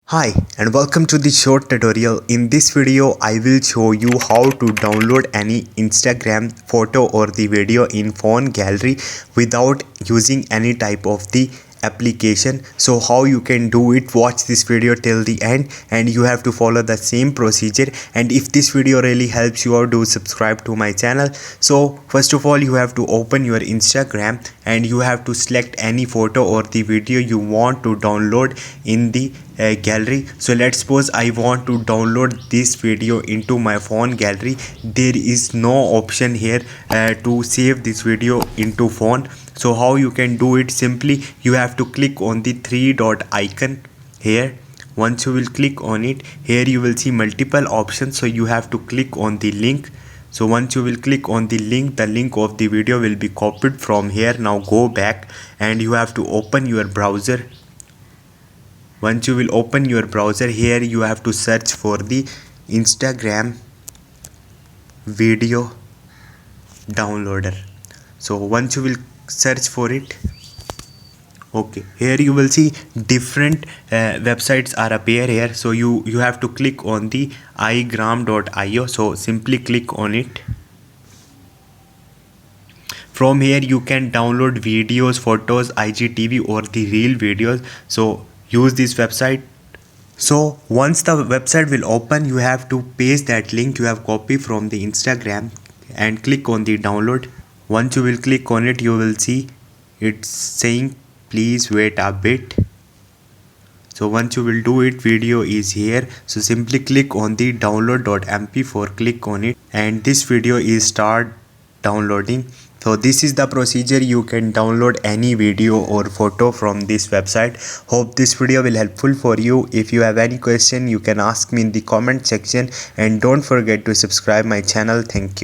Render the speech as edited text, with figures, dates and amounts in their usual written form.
Hi and welcome to the short tutorial. In this video I will show you how to download any Instagram photo or the video in phone gallery without using any type of the application. So how you can do it, watch this video till the end and you have to follow the same procedure. And if this video really helps you out, do subscribe to my channel. So first of all, you have to open your Instagram and you have to select any photo or the video you want to download in the gallery. So let's suppose I want to download this video into my phone gallery. There is no option here to save this video into phone. So how you can do it? Simply you have to click on the three dot icon here. Once you will click on it, here you will see multiple options, so you have to click on the link. So once you will click on the link of the video will be copied from here. Now go back and you have to open your browser. Once you will open your browser, here you have to search for the Instagram video downloader. So once you will search for it, okay, here you will see different websites are appear here. So you have to click on the igram.io. so simply click on it. From here you can download videos, photos, IGTV or the real videos. So use this website. So once the website will open, you have to paste that link you have copied from the Instagram and click on the download. Once you will click on it, you will see it's saying please wait a bit. So once you will do it, video is here. So simply click on the download.mp4, click on it and this video is start downloading. So this is the procedure. You can download any video or photo from this website. Hope this video will helpful for you. If you have any question, you can ask me in the comment section and don't forget to subscribe my channel. Thank you.